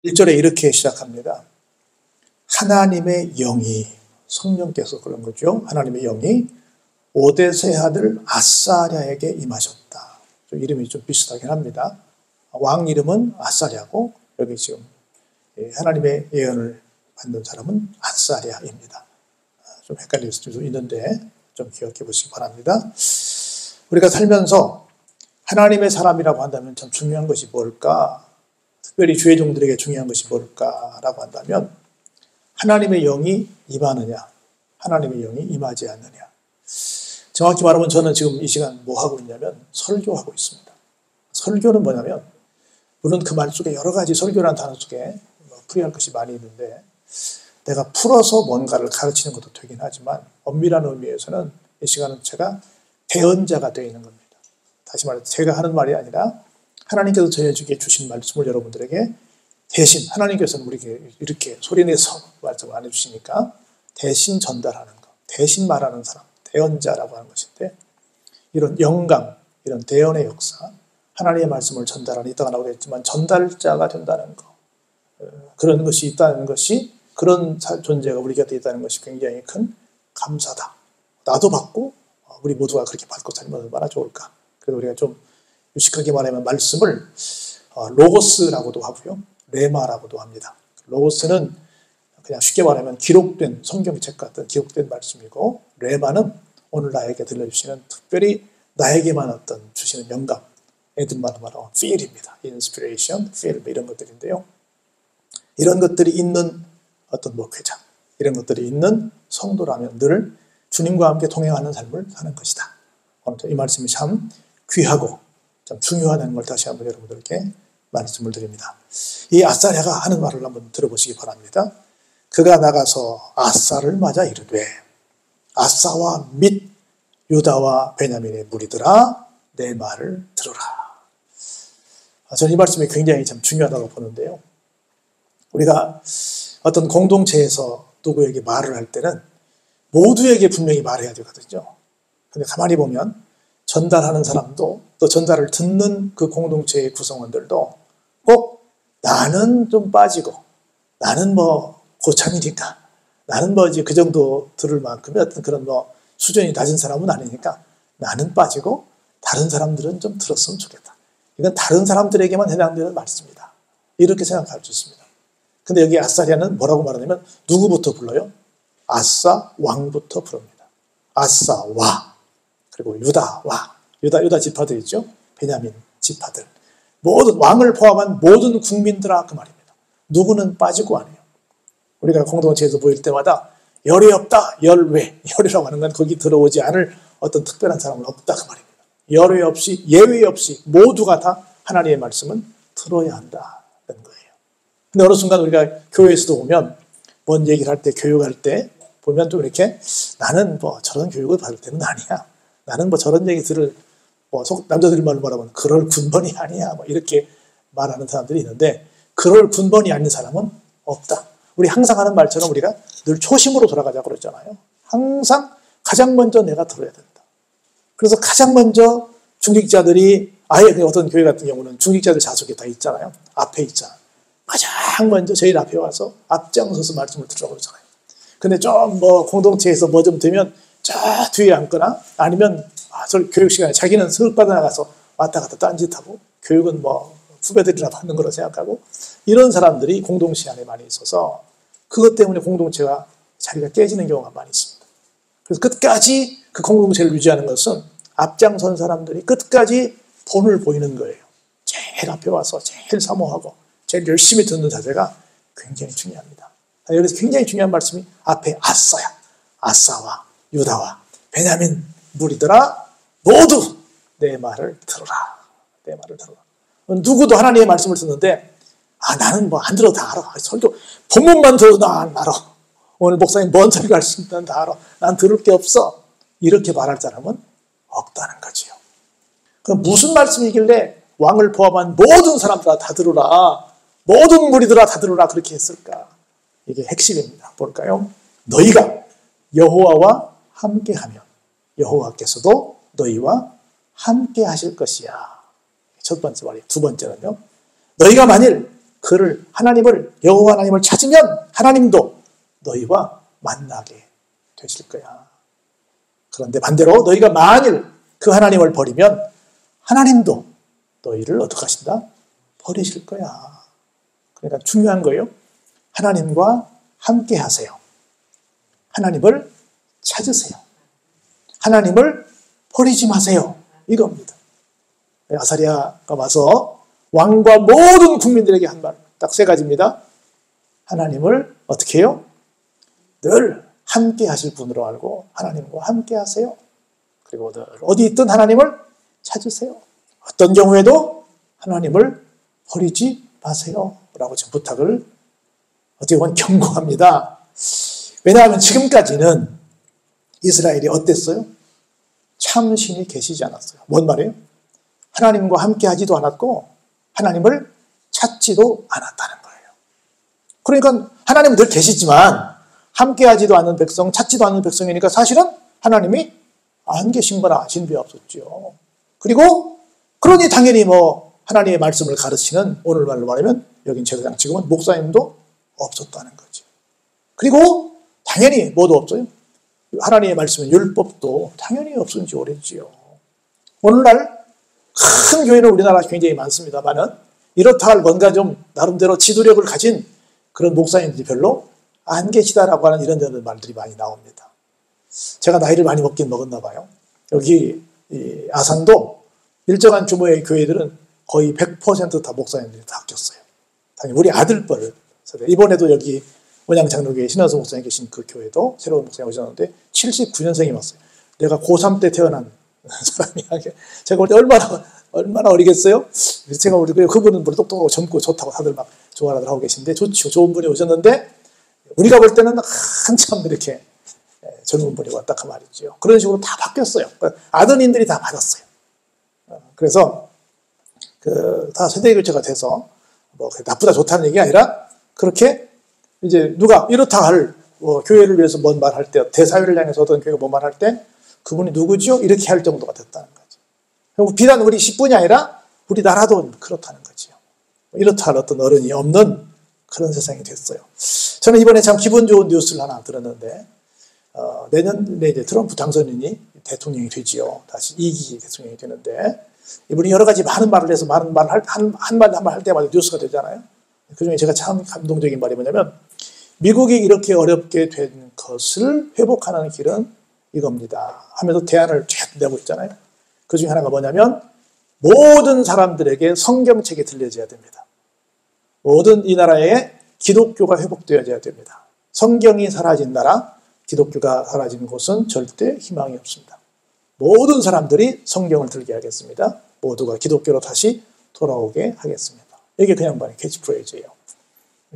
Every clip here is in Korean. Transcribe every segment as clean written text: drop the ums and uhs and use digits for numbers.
1절에 이렇게 시작합니다. 하나님의 영이, 성령께서 그런 거죠. 하나님의 영이 오뎃의 아들 아사랴에게 임하셨다. 좀 이름이 좀 비슷하긴 합니다. 왕 이름은 아사랴고 여기 지금 하나님의 예언을 받는 사람은 아사랴입니다. 좀 헷갈릴 수도 있는데 좀 기억해 보시기 바랍니다. 우리가 살면서 하나님의 사람이라고 한다면 참 중요한 것이 뭘까? 특별히 주의 종들에게 중요한 것이 뭘까라고 한다면 하나님의 영이 임하느냐, 하나님의 영이 임하지 않느냐. 정확히 말하면 저는 지금 이 시간 뭐 하고 있냐면 설교하고 있습니다. 설교는 뭐냐면 물론 그 말 속에 여러 가지 설교라는 단어 속에 풀이할 것이 많이 있는데 내가 풀어서 뭔가를 가르치는 것도 되긴 하지만 엄밀한 의미에서는 이 시간은 제가 대언자가 되어 있는 겁니다. 다시 말해서 제가 하는 말이 아니라 하나님께서 저에게 주신 말씀을 여러분들에게 대신 하나님께서는 우리에게 이렇게 소리내서 말씀을 안 해주시니까 대신 전달하는 것, 대신 말하는 사람, 대언자라고 하는 것인데 이런 영감, 이런 대언의 역사, 하나님의 말씀을 전달하는 이따가 나오겠지만 전달자가 된다는 것, 그런 것이 있다는 것이 그런 존재가 우리 곁에 있다는 것이 굉장히 큰 감사다. 나도 받고 우리 모두가 그렇게 받고 살면 얼마나 좋을까. 그래서 우리가 좀 유식하게 말하면 말씀을 로고스라고도 하고요. 레마라고도 합니다. 로고스는 그냥 쉽게 말하면 기록된 성경책 같은 기록된 말씀이고 레마는 오늘 나에게 들려주시는 특별히 나에게만 어떤 주시는 영감, 애들만 말하면 feel입니다. inspiration, feel 이런 것들인데요. 이런 것들이 있는 어떤 목회자, 이런 것들이 있는 성도라면 늘 주님과 함께 동행하는 삶을 사는 것이다. 오늘 이 말씀이 참 귀하고 참 중요하다는 걸 다시 한번 여러분들께 말씀을 드립니다. 이 아사랴가 하는 말을 한번 들어보시기 바랍니다. 그가 나가서 아사를 맞아 이르되 아사와 및 유다와 베냐민의 무리들아 내 말을 들으라. 저는 이 말씀이 굉장히 참 중요하다고 보는데요. 우리가 어떤 공동체에서 누구에게 말을 할 때는 모두에게 분명히 말해야 되거든요. 근데 가만히 보면 전달하는 사람도 또 전달을 듣는 그 공동체의 구성원들도 꼭 나는 좀 빠지고 나는 뭐 고참이니까 나는 뭐 이제 그 정도 들을 만큼의 어떤 그런 뭐 수준이 낮은 사람은 아니니까 나는 빠지고 다른 사람들은 좀 들었으면 좋겠다. 이건 다른 사람들에게만 해당되는 말씀이다. 이렇게 생각할 수 있습니다. 근데 여기 아사랴는 뭐라고 말하냐면 누구부터 불러요? 아사 왕부터 부릅니다. 아사와 그리고 유다와 유다 지파들 있죠? 베냐민 지파들 모든 왕을 포함한 모든 국민들아 그 말입니다. 누구는 빠지고 안 해요. 우리가 공동체에서 모일 때마다 열이 없다. 열외. 열이라고 하는 건 거기 들어오지 않을 어떤 특별한 사람은 없다 그 말입니다. 열외 없이 예외 없이 모두가 다 하나님의 말씀은 들어야 한다는 거예요. 근데 어느 순간 우리가 교회에서도 보면 뭔 얘기를 할 때 교육할 때 보면 좀 이렇게 나는 뭐 저런 교육을 받을 때는 아니야. 나는 뭐 저런 얘기 들을 뭐 남자들 말로 말하면 그럴 군번이 아니야. 뭐 이렇게 말하는 사람들이 있는데 그럴 군번이 아닌 사람은 없다. 우리 항상 하는 말처럼 우리가 늘 초심으로 돌아가자고 그러잖아요. 항상 가장 먼저 내가 들어야 된다. 그래서 가장 먼저 중직자들이 아예 어떤 교회 같은 경우는 중직자들 좌석에 다 있잖아요. 앞에 있잖아요. 가장 먼저 제일 앞에 와서 앞장서서 말씀을 들으라고 그러잖아요. 근데 좀 뭐 공동체에서 뭐 좀 되면 저 뒤에 앉거나 아니면 교육 시간에 자기는 수업 받아나가서 왔다 갔다 딴짓하고 교육은 뭐 후배들이나 받는 거로 생각하고 이런 사람들이 공동체 안에 많이 있어서 그것 때문에 공동체가 자리가 깨지는 경우가 많이 있습니다. 그래서 끝까지 그 공동체를 유지하는 것은 앞장선 사람들이 끝까지 본을 보이는 거예요. 제일 앞에 와서 제일 사모하고 제일 열심히 듣는 자세가 굉장히 중요합니다. 여기서 굉장히 중요한 말씀이 앞에 아사야. 아사와 유다와 베냐민 무리들아 모두 내 말을 들어라. 내 말을 들어라. 누구도 하나님의 말씀을 듣는데 나는 뭐 안 들어도 다 알아. 설교 본문만 들어도 난 알아. 오늘 목사님 뭔 설교 할 수 있는 다 알아. 난 들을 게 없어. 이렇게 말할 사람은 없다는 거지요. 그럼 무슨 말씀이길래 왕을 포함한 모든 사람들아 다 들으라. 모든 무리들아 다 들으라 그렇게 했을까? 이게 핵심입니다. 볼까요? 너희가 여호와와 함께하면 여호와께서도 너희와 함께 하실 것이야. 첫 번째 말이에요. 두 번째는요. 너희가 만일 그를 하나님을 여호와 하나님을 찾으면 하나님도 너희와 만나게 되실 거야. 그런데 반대로 너희가 만일 그 하나님을 버리면 하나님도 너희를 어떻게 하신다? 버리실 거야. 그러니까 중요한 거예요. 하나님과 함께 하세요. 하나님을 찾으세요. 하나님을 버리지 마세요. 이겁니다. 아사랴가 와서 왕과 모든 국민들에게 한 말, 딱 세 가지입니다. 하나님을 어떻게 해요? 늘 함께 하실 분으로 알고 하나님과 함께 하세요. 그리고 늘 어디 있든 하나님을 찾으세요. 어떤 경우에도 하나님을 버리지 마세요. 라고 지금 부탁을 어떻게 보면 경고합니다. 왜냐하면 지금까지는 이스라엘이 어땠어요? 참신이 계시지 않았어요. 뭔 말이에요? 하나님과 함께 하지도 않았고 하나님을 찾지도 않았다는 거예요. 그러니까 하나님은 늘 계시지만 함께 하지도 않는 백성, 찾지도 않는 백성이니까 사실은 하나님이 안 계신 거나 진배 없었죠. 그리고 그러니 당연히 뭐 하나님의 말씀을 가르치는, 오늘날로 말하면 여긴 제사장 지금은 목사님도 없었다는 거죠. 그리고 당연히 뭐도 없어요. 하나님의 말씀은 율법도 당연히 없은 지 오래지요. 오늘날 큰 교회는 우리나라 굉장히 많습니다만은 이렇다 할 뭔가 좀 나름대로 지도력을 가진 그런 목사님들이 별로 안 계시다라고 하는 이런 말들이 많이 나옵니다. 제가 나이를 많이 먹긴 먹었나 봐요. 여기 아산도 일정한 규모의 교회들은 거의 100% 다 목사님들이 다 바뀌었어요. 당연히 우리 아들뻘 세대. 이번에도 여기 원양장로교회 신화수 목사님 계신 그 교회도 새로운 목사님 오셨는데 79년생이 왔어요. 내가 고3 때 태어난 사람이 제가 볼 때 얼마나 어리겠어요? 제가 볼 때 그분은 똑똑하고 젊고 좋다고 다들 막 좋아라들 하고 계신데 좋죠. 좋은 분이 오셨는데 우리가 볼 때는 한참 이렇게 젊은 분이 왔다 그 말이죠. 그런 식으로 다 바뀌었어요. 아드님들이 다 받았어요. 그래서 다 세대 교체가 돼서 뭐 나쁘다 좋다는 얘기가 아니라 그렇게 이제 누가 이렇다 할 교회를 위해서 뭔 말할 때, 대사회를 향해서 어떤 교회가 뭔 말할 때 그분이 누구죠? 이렇게 할 정도가 됐다는 거죠. 비단 우리 식뿐이 아니라 우리나라도 그렇다는 거죠. 이렇다 할 어떤 어른이 없는 그런 세상이 됐어요. 저는 이번에 참 기분 좋은 뉴스를 하나 들었는데 내년에 이제 트럼프 당선인이 대통령이 되지요. 다시 2기 대통령이 되는데 이분이 여러 가지 많은 말을 해서 많은 말을 한마디 할 때마다 뉴스가 되잖아요. 그중에 제가 참 감동적인 말이 뭐냐면 미국이 이렇게 어렵게 된 것을 회복하는 길은 이겁니다 하면서 대안을 쫙 내고 있잖아요. 그중에 하나가 뭐냐면 모든 사람들에게 성경책이 들려져야 됩니다. 모든 이 나라에 기독교가 회복되어야 됩니다. 성경이 사라진 나라, 기독교가 사라진 곳은 절대 희망이 없습니다. 모든 사람들이 성경을 들게 하겠습니다. 모두가 기독교로 다시 돌아오게 하겠습니다. 이게 그냥 말의 캐치프레이즈예요.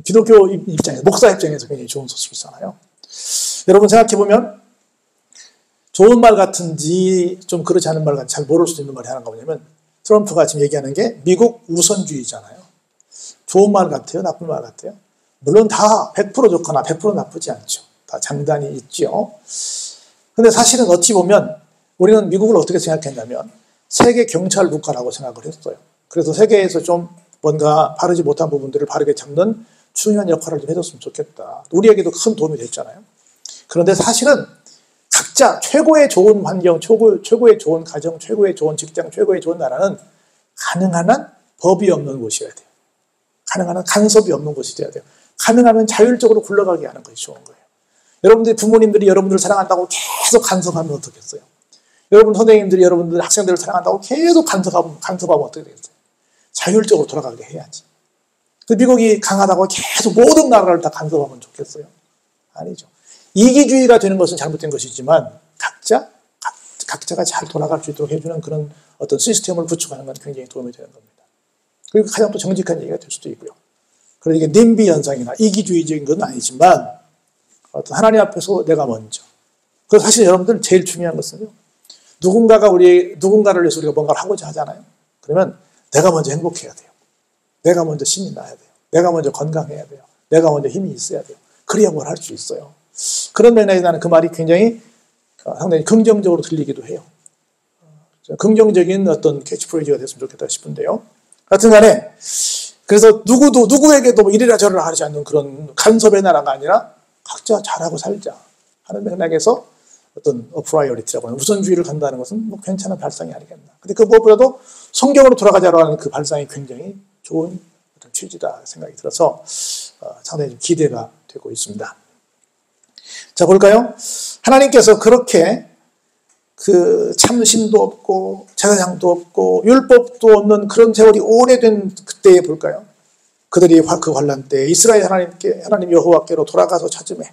기독교 입장에서, 목사 입장에서 굉장히 좋은 소식이잖아요. 여러분 생각해보면 좋은 말 같은지 좀 그렇지 않은 말 같은지 잘 모를 수 있는 말이 하나가 뭐냐면 트럼프가 지금 얘기하는 게 미국 우선주의잖아요. 좋은 말 같아요? 나쁜 말 같아요? 물론 다 100% 좋거나 100% 나쁘지 않죠. 다 장단이 있죠. 근데 사실은 어찌 보면 우리는 미국을 어떻게 생각했냐면 세계 경찰 국가라고 생각을 했어요. 그래서 세계에서 좀 뭔가 바르지 못한 부분들을 바르게 잡는 중요한 역할을 좀 해줬으면 좋겠다. 우리에게도 큰 도움이 됐잖아요. 그런데 사실은 각자 최고의 좋은 환경, 최고의 좋은 가정, 최고의 좋은 직장, 최고의 좋은 나라는 가능한 한 법이 없는 곳이어야 돼요. 가능한 한 간섭이 없는 곳이 돼야 돼요. 가능하면 자율적으로 굴러가게 하는 것이 좋은 거예요. 여러분들이 부모님들이 여러분들을 사랑한다고 계속 간섭하면 어떻겠어요? 여러분 선생님들이 여러분들 학생들을 사랑한다고 계속 간섭하면 어떻게 되겠어요? 자율적으로 돌아가게 해야지. 미국이 강하다고 계속 모든 나라를 다 간섭하면 좋겠어요? 아니죠. 이기주의가 되는 것은 잘못된 것이지만 각자가 잘 돌아갈 수 있도록 해주는 그런 어떤 시스템을 구축하는 건 굉장히 도움이 되는 겁니다. 그리고 가장 또 정직한 얘기가 될 수도 있고요. 그러니까 님비 현상이나 이기주의적인 건 아니지만 어떤 하나님 앞에서 내가 먼저. 그래서 사실 여러분들 제일 중요한 것은요. 누군가를 위해서 우리가 뭔가를 하고자 하잖아요. 그러면 내가 먼저 행복해야 돼요. 내가 먼저 신이 나야 돼요. 내가 먼저 건강해야 돼요. 내가 먼저 힘이 있어야 돼요. 그래야 뭘 할 수 있어요. 그런 면에서 나는 그 말이 굉장히 상당히 긍정적으로 들리기도 해요. 긍정적인 어떤 캐치프레이즈가 됐으면 좋겠다 싶은데요. 하여튼 간에 그래서 누구도 누구에게도 뭐 이래라 저래라 하지 않는 그런 간섭의 나라가 아니라 각자 잘하고 살자 하는 맥락에서 어떤 프라이어리티라고 하는 우선주의를 간다는 것은 뭐 괜찮은 발상이 아니겠나. 근데 그 무엇보다도 성경으로 돌아가자고 하는 그 발상이 굉장히 좋은 어떤 취지다 생각이 들어서 상당히 좀 기대가 되고 있습니다. 자, 볼까요? 하나님께서 그렇게 그 참신도 없고 제사장도 없고 율법도 없는 그런 세월이 오래된 그때에 볼까요? 그들이 그 환난 때 이스라엘 하나님 여호와께로 돌아가서 찾음에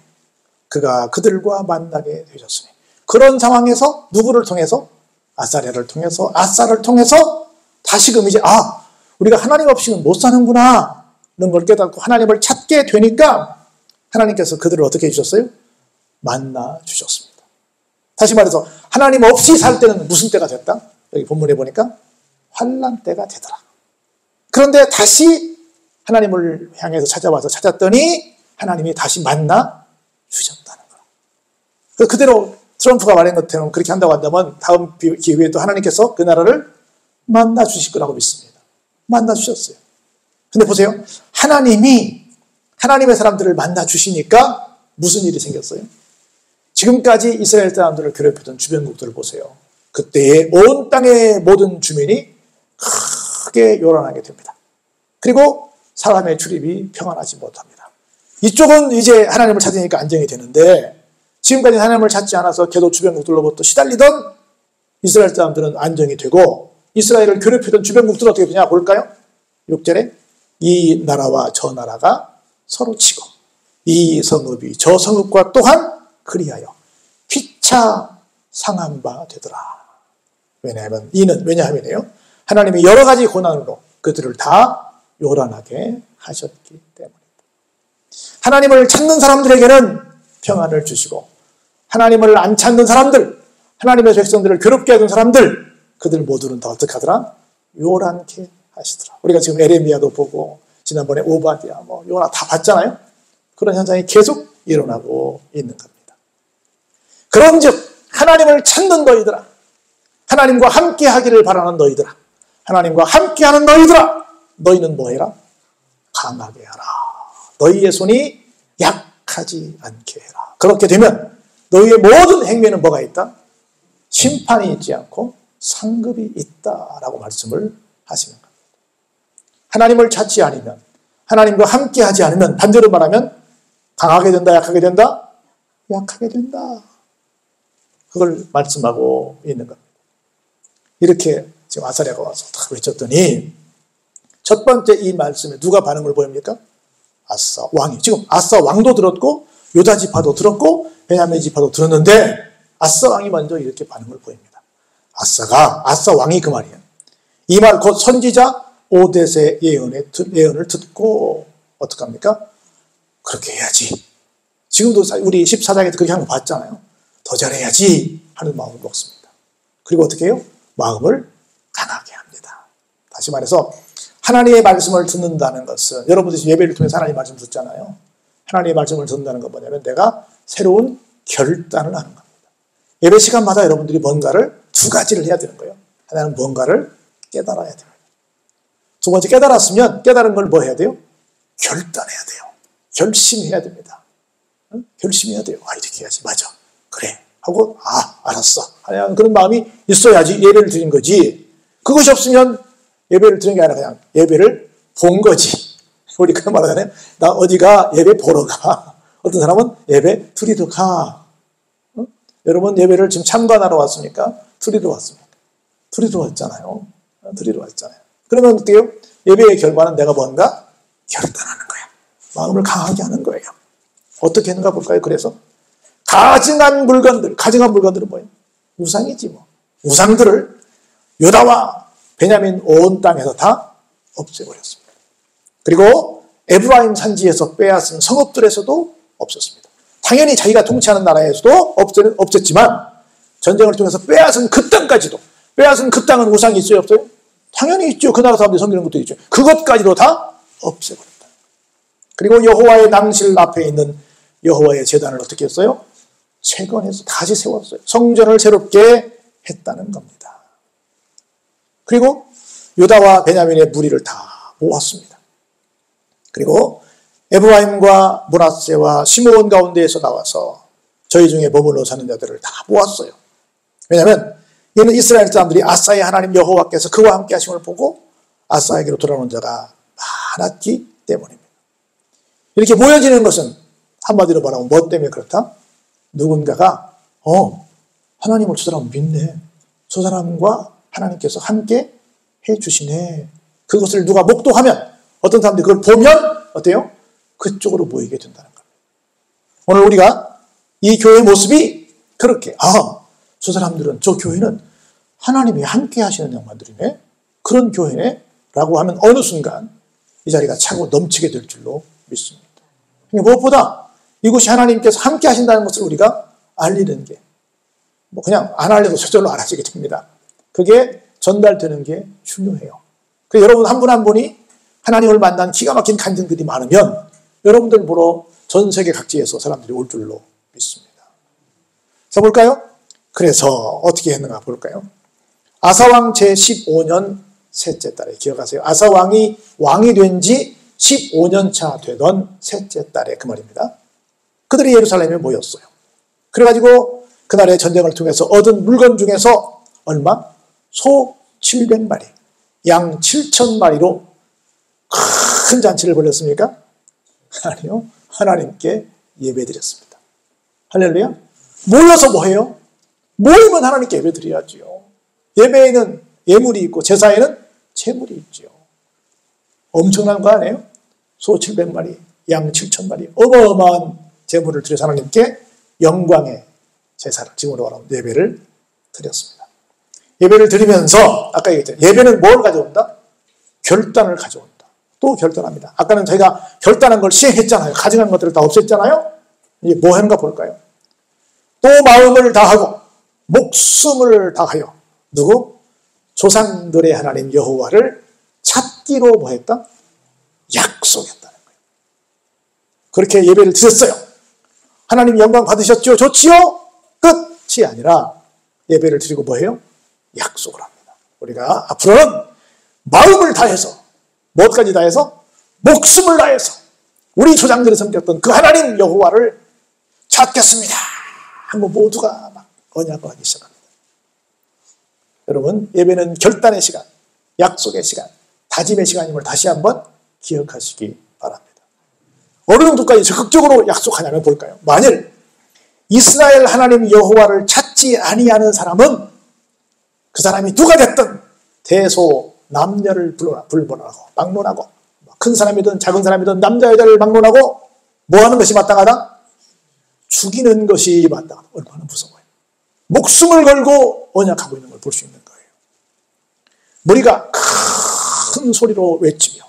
그가 그들과 만나게 되셨으니 그런 상황에서 누구를 통해서? 아사랴를 통해서 다시금 이제 우리가 하나님 없이는 못 사는구나 하는 걸 깨닫고 하나님을 찾게 되니까 하나님께서 그들을 어떻게 해주셨어요? 만나 주셨습니다. 다시 말해서 하나님 없이 살 때는 무슨 때가 됐다? 여기 본문에 보니까 환난 때가 되더라. 그런데 다시 하나님을 향해서 찾아와서 찾았더니 하나님이 다시 만나 주셨다는 거예요. 그대로 트럼프가 말한 것처럼 그렇게 한다고 한다면 다음 기회에 또 하나님께서 그 나라를 만나 주실 거라고 믿습니다. 만나 주셨어요. 근데 보세요. 하나님의 사람들을 만나 주시니까 무슨 일이 생겼어요? 지금까지 이스라엘 사람들을 괴롭히던 주변국들을 보세요. 그때의 온 땅의 모든 주민이 크게 요란하게 됩니다. 그리고 사람의 출입이 평안하지 못합니다. 이쪽은 이제 하나님을 찾으니까 안정이 되는데 지금까지 하나님을 찾지 않아서 걔도 주변국들로부터 시달리던 이스라엘 사람들은 안정이 되고 이스라엘을 괴롭히던 주변국들은 어떻게 되냐 볼까요? 6절에 이 나라와 저 나라가 서로 치고 이 성읍이 저 성읍과 또한 그리하여 피차 상한 바 되더라. 왜냐하면요. 하나님이 여러 가지 고난으로 그들을 다 요란하게 하셨기 때문입니다. 하나님을 찾는 사람들에게는 평안을 주시고 하나님을 안 찾는 사람들, 하나님의 백성들을 괴롭게 하던 사람들, 그들 모두는 다 어떻게 하더라? 요란케 하시더라. 우리가 지금 에레미야도 보고 지난번에 오바디아, 요나 다 봤잖아요. 그런 현상이 계속 일어나고 있는 겁니다. 그런즉 하나님을 찾는 너희들아, 하나님과 함께하기를 바라는 너희들아, 하나님과 함께하는 너희들아, 너희는 뭐해라? 강하게 하라. 너희의 손이 약하지 않게 해라. 그렇게 되면 너희의 모든 행위에는 뭐가 있다? 심판이 있지 않고 상급이 있다라고 말씀을 하시는 겁니다. 하나님을 찾지 않으면, 하나님과 함께하지 않으면 반대로 말하면 강하게 된다, 약하게 된다? 약하게 된다. 그걸 말씀하고 있는 겁니다. 이렇게 지금 아사랴가 와서 딱 외쳤더니 첫 번째 이 말씀에 누가 반응을 보입니까? 아사 왕이. 지금 아사 왕도 들었고 유다 지파도 들었고 베냐민 지파도 들었는데 아사 왕이 먼저 이렇게 반응을 보입니다. 아사 왕이 그 말이에요. 이 말 곧 선지자 오뎃의 예언을 듣고 어떡합니까? 그렇게 해야지. 지금도 우리 14장에서 그렇게 하는 거 봤잖아요. 더 잘해야지 하는 마음을 먹습니다. 그리고 어떻게 해요? 마음을 강하게 합니다. 다시 말해서 하나님의 말씀을 듣는다는 것은 여러분들이 예배를 통해서 하나님의 말씀을 듣잖아요. 하나님의 말씀을 듣는다는 건 뭐냐면 내가 새로운 결단을 하는 겁니다. 예배 시간마다 여러분들이 뭔가를 두 가지를 해야 되는 거예요. 하나는 뭔가를 깨달아야 됩니다. 두 번째 깨달았으면 깨달은 걸 뭐 해야 돼요? 결단해야 돼요. 결심해야 됩니다. 결심해야 돼요. 이렇게 해야지. 맞아. 그래. 하고 알았어. 하는 그런 마음이 있어야지 예배를 드린 거지. 그것이 없으면 예배를 드린 게 아니라 그냥 예배를 본 거지. 우리 그런 말 하잖아요. 나 어디가 예배 보러 가. 어떤 사람은 예배 드리러 가. 여러분 예배를 지금 참관하러 왔습니까? 드리러 왔습니까? 드리러 왔잖아요. 드리러 왔잖아요. 그러면 어때요? 예배의 결과는 내가 뭔가 결단하는 거야. 마음을 강하게 하는 거예요. 어떻게 했는가 볼까요? 그래서 가증한 물건들은 뭐예요? 우상이지 뭐. 우상들을 유다와 베냐민 온 땅에서 다 없애버렸습니다. 그리고 에브라임 산지에서 빼앗은 성읍들에서도 없었습니다. 당연히 자기가 통치하는 나라에서도 없었지만 전쟁을 통해서 빼앗은 그 땅까지도, 빼앗은 그 땅은 우상이 있어요, 없어요? 당연히 있죠. 그 나라 사람들이 섬기는 것도 있죠. 그것까지도 다 없애버렸다. 그리고 여호와의 낭실 앞에 있는 여호와의 제단을 어떻게 했어요? 재건해서 다시 세웠어요. 성전을 새롭게 했다는 겁니다. 그리고 유다와 베냐민의 무리를 다 모았습니다. 그리고 에브라임과 므낫세와 시므온 가운데에서 나와서 저희 중에 머물러 사는 자들을 다 모았어요. 왜냐하면 이는 이스라엘 사람들이 아사의 하나님 여호와께서 그와 함께 하심을 보고 아사에게로 돌아오는 자가 많았기 때문입니다. 이렇게 모여지는 것은 한마디로 말하면 뭐 때문에 그렇다? 누군가가 하나님을 저 사람 믿네. 저 사람과 하나님께서 함께 해주시네. 그것을 누가 목도하면 어떤 사람들이 그걸 보면 어때요? 그쪽으로 모이게 된다는 겁니다. 오늘 우리가 이 교회의 모습이 그렇게 저 사람들은 저 교회는 하나님이 함께 하시는 양반들이네. 그런 교회네. 라고 하면 어느 순간 이 자리가 차고 넘치게 될 줄로 믿습니다. 무엇보다 이곳이 하나님께서 함께 하신다는 것을 우리가 알리는 게 그냥 안 알려도 저절로 알아지게 됩니다. 그게 전달되는 게 중요해요. 그래서 여러분 한 분 한 분이 하나님을 만난 기가 막힌 간증들이 많으면 여러분들 보러 전 세계 각지에서 사람들이 올 줄로 믿습니다. 자, 볼까요? 그래서 어떻게 했는가 볼까요? 아사왕 제15년 셋째 달에, 기억하세요. 아사왕이 왕이 된 지 15년 차 되던 셋째 달에 그 말입니다. 그들이 예루살렘에 모였어요. 그래가지고 그날의 전쟁을 통해서 얻은 물건 중에서 얼마? 소 700마리, 양 7,000마리로 큰 잔치를 벌였습니까? 아니요. 하나님께 예배드렸습니다. 할렐루야. 모여서 뭐해요? 모이면 하나님께 예배드려야지요. 예배에는 예물이 있고 제사에는 제물이 있죠. 엄청난 거 아니에요? 소 700마리, 양 7,000마리 어마어마한 제물을 드려서 하나님께 영광의 제사를, 지금으로 말하면 예배를 드렸습니다. 예배를 드리면서 아까 얘기했잖아요. 예배는 뭘 가져온다? 결단을 가져온다. 또 결단합니다. 아까는 저희가 결단한 걸 시행했잖아요. 가져간 것들을 다 없앴잖아요. 이제 뭐 하는가 볼까요? 또 마음을 다하고 목숨을 다하여 누구? 조상들의 하나님 여호와를 찾기로 뭐 했다? 약속했다는 거예요. 그렇게 예배를 드렸어요. 하나님 영광 받으셨죠? 좋지요? 끝이 아니라 예배를 드리고 뭐 해요? 약속을 합니다. 우리가 앞으로는 마음을 다해서, 무엇까지 다해서? 목숨을 다해서 우리 조상들이 섬겼던 그 하나님 여호와를 찾겠습니다 하고 모두가 막 언약을 하기 시작합니다. 여러분, 예배는 결단의 시간, 약속의 시간, 다짐의 시간임을 다시 한번 기억하시기 바랍니다. 어느 정도까지 적극적으로 약속하냐면 볼까요? 만일 이스라엘 하나님 여호와를 찾지 아니하는 사람은 그 사람이 누가 됐든 대소 남녀를 불문하고 막론하고, 큰 사람이든 작은 사람이든 남자 여자를 막론하고 뭐 하는 것이 마땅하다? 죽이는 것이 마땅하다. 얼마나 무서워요. 목숨을 걸고 언약하고 있는 걸 볼 수 있는 거예요. 무리가 큰 소리로 외치며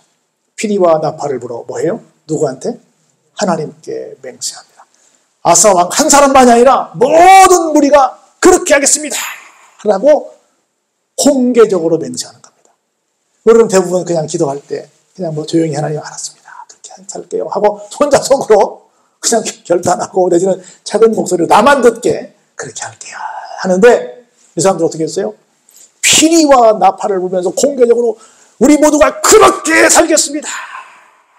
피리와 나팔을 불어 뭐해요? 누구한테? 하나님께 맹세합니다. 아사왕 한 사람만이 아니라 모든 무리가 그렇게 하겠습니다 라고 공개적으로 맹세하는 겁니다. 여러분 대부분 그냥 기도할 때 그냥 뭐 조용히 하나님 알았습니다, 그렇게 할게요 하고 혼자 속으로 그냥 결단하고 내지는 작은 목소리로 나만 듣게 그렇게 할게요 하는데, 이 사람들 어떻게 했어요? 피리와 나팔을 불면서 공개적으로 우리 모두가 그렇게 살겠습니다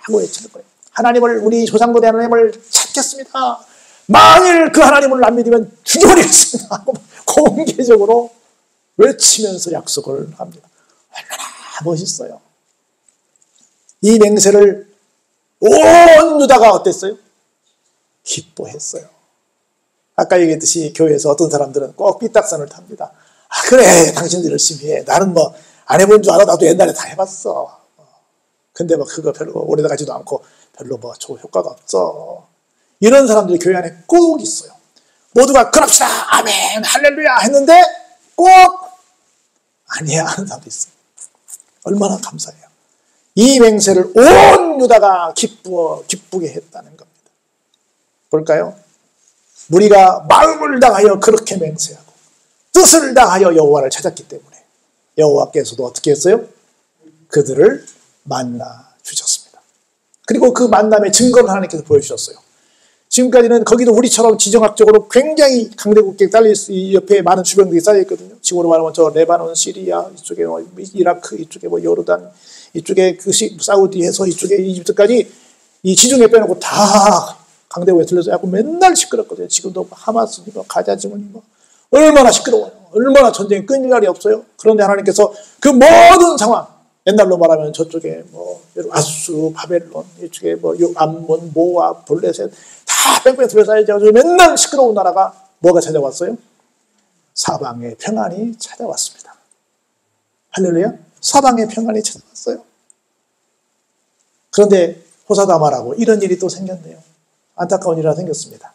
하고 외치는 거예요. 하나님을, 우리 조상들의 하나님을 찾겠습니다. 만일 그 하나님을 안 믿으면 죽여버리겠습니다 하고 공개적으로 외치면서 약속을 합니다. 얼마나 멋있어요. 이 맹세를 온 유다가 어땠어요? 기뻐했어요. 아까 얘기했듯이 교회에서 어떤 사람들은 꼭 삐딱선을 탑니다. 그래, 당신들 열심히 해. 나는 뭐 안 해본 줄 알아. 나도 옛날에 다 해봤어. 근데 뭐 그거 별로 오래가지도 않고 별로 뭐 좋은 효과가 없어. 이런 사람들이 교회 안에 꼭 있어요. 모두가 그럽시다, 아멘, 할렐루야 했는데 꼭 아니야 하는 사람도 있어요. 얼마나 감사해요. 이 맹세를 온 유다가 기쁘게 했다는 겁니다. 볼까요? 무리가 마음을 다하여 그렇게 맹세하고 뜻을 다하여 여호와를 찾았기 때문에 여호와께서도 어떻게 했어요? 그들을 만나 주셨습니다. 그리고 그 만남의 증거를 하나님께서 보여주셨어요. 지금까지는 거기도 우리처럼 지정학적으로 굉장히 강대국계 딸릴 옆에 많은 주변들이 쌓여 있거든요. 지금으로 말하면 저 레바논, 시리아, 이쪽에 뭐 이라크, 이쪽에 뭐 요르단, 이쪽에 그 사우디에서 이쪽에 이집트까지 이 지중해 빼놓고 다 강대국에 들려서 맨날 시끄럽거든요. 지금도 하마스니 가자 지문이 얼마나 시끄러워요. 얼마나 전쟁이 끊일 날이 없어요. 그런데 하나님께서 그 모든 상황, 옛날로 말하면 저쪽에 아수, 바벨론, 이쪽에 암몬, 모압, 블레셋 다 뺑뺑 둘러싸여가지고 맨날 시끄러운 나라가 뭐가 찾아왔어요? 사방에 평안이 찾아왔습니다. 할렐루야. 사방에 평안이 찾아왔어요. 그런데 호사다마라고 이런 일이 또 생겼네요. 안타까운 일이 하나 생겼습니다.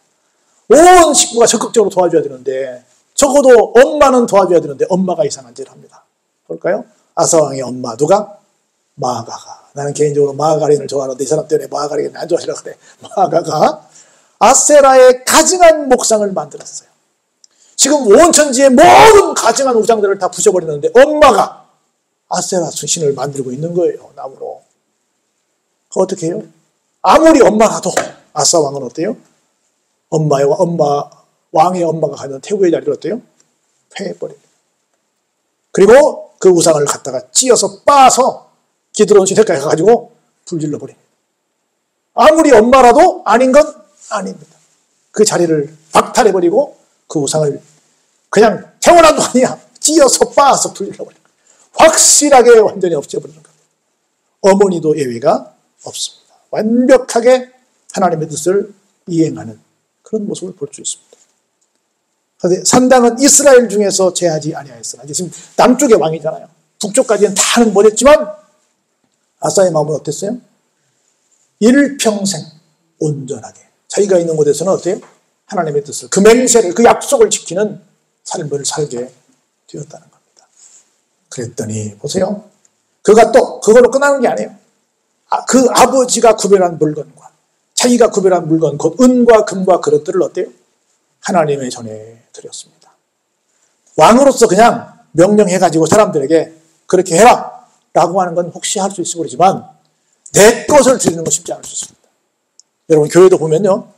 온 식구가 적극적으로 도와줘야 되는데, 적어도 엄마는 도와줘야 되는데 엄마가 이상한 짓을 합니다. 볼까요? 아사왕의 엄마 누가? 마아가가. 나는 개인적으로 마아가린을 좋아하는데 이 사람 때문에 마아가린을 안 좋아하시라 그래. 마아가가 아세라의 가증한 목상을 만들었어요. 지금 온 천지의 모든 가증한 우상들을 다 부셔버리는데 엄마가 아세라 신을 만들고 있는 거예요. 나무로. 어떻게 해요? 아무리 엄마라도 아사왕은 어때요? 왕의 엄마가 가는 태우의 자리를 어때요? 패해버립니다. 그리고 그 우상을 갖다가 찧어서 빻아서 기드론 시내까지 가가지고 불질러 버립니다. 아무리 엄마라도 아닌 건 아닙니다. 그 자리를 박탈해버리고 그 우상을 그냥 태어난도 아니야. 찧어서 빻아서 불질러 버립니다. 확실하게 완전히 없애버리는 겁니다. 어머니도 예외가 없습니다. 완벽하게 하나님의 뜻을 이행하는 그런 모습을 볼 수 있습니다. 그런데 산당은 이스라엘 중에서 제하지 아니하였으나, 지금 남쪽의 왕이잖아요. 북쪽까지는 다는 못했지만 아사의 마음은 어땠어요? 일평생 온전하게 자기가 있는 곳에서는 어때요? 하나님의 뜻을, 그 맹세를, 그 약속을 지키는 삶을 살게 되었다는 겁니다. 그랬더니 보세요. 그가 또 그걸로 끝나는 게 아니에요. 그 아버지가 구별한 물건과 자기가 구별한 물건, 곧 은과 금과 그릇들을 어때요? 하나님의 전에 드렸습니다. 왕으로서 그냥 명령해가지고 사람들에게 그렇게 해라 라고 하는 건 혹시 할 수 있을지 모르지만 내 것을 드리는 건 쉽지 않을 수 있습니다. 여러분 교회도 보면요,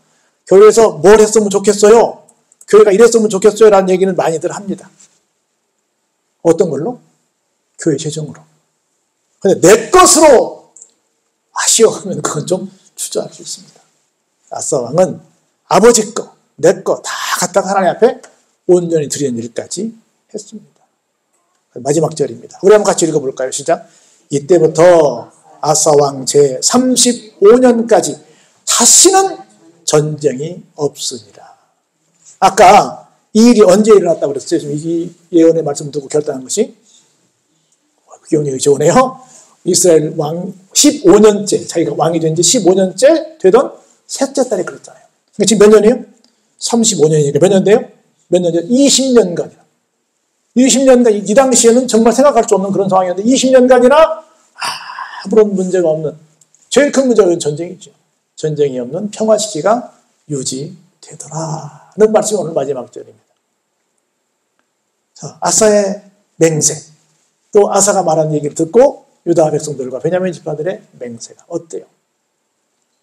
교회에서 뭘 했으면 좋겠어요, 교회가 이랬으면 좋겠어요 라는 얘기는 많이들 합니다. 어떤 걸로? 교회 재정으로. 근데 내 것으로 하시오 하면 그건 좀 주저할 수 있습니다. 아사 왕은 아버지 거, 내 거 다 갖다가 하나님 앞에 온전히 드리는 일까지 했습니다. 마지막 절입니다. 우리 한번 같이 읽어볼까요? 시작. 이때부터 아사 왕 제 35년까지 다시는 전쟁이 없으니라. 아까 이 일이 언제 일어났다고 그랬어요? 지금 이 예언의 말씀을 듣고 결단한 것이 기억력이 좋으네요. 이스라엘 왕 15년째, 자기가 왕이 된 지 15년째 되던 셋째 달에 그랬잖아요. 그러니까 지금 몇 년이에요? 35년이니까 몇 년 돼요? 몇 년 돼요? 20년간이라. 20년간, 이 당시에는 정말 생각할 수 없는 그런 상황이었는데 20년간이나 아무런 문제가 없는, 제일 큰 문제가 전쟁이죠. 전쟁이 없는 평화 시기가 유지되더라는 말씀이 오늘 마지막 절입니다. 자, 아사의 맹세, 또 아사가 말한 얘기를 듣고 유다 백성들과 베냐민 지파들의 맹세가 어때요?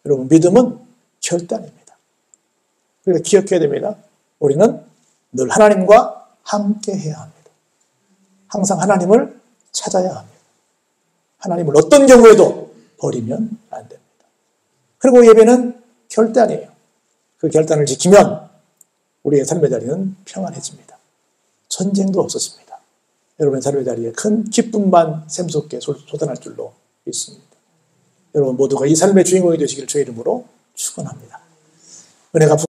여러분, 믿음은 결단입니다. 그러니까 기억해야 됩니다. 우리는 늘 하나님과 함께 해야 합니다. 항상 하나님을 찾아야 합니다. 하나님을 어떤 경우에도 버리면 안 됩니다. 그리고 예배는 결단이에요. 그 결단을 지키면 우리의 삶의 자리는 평안해집니다. 전쟁도 없어집니다. 여러분의 삶의 자리에 큰 기쁨만 샘솟게 솟아날 줄로 믿습니다. 여러분 모두가 이 삶의 주인공이 되시기를 주의 이름으로 축원합니다. 은혜가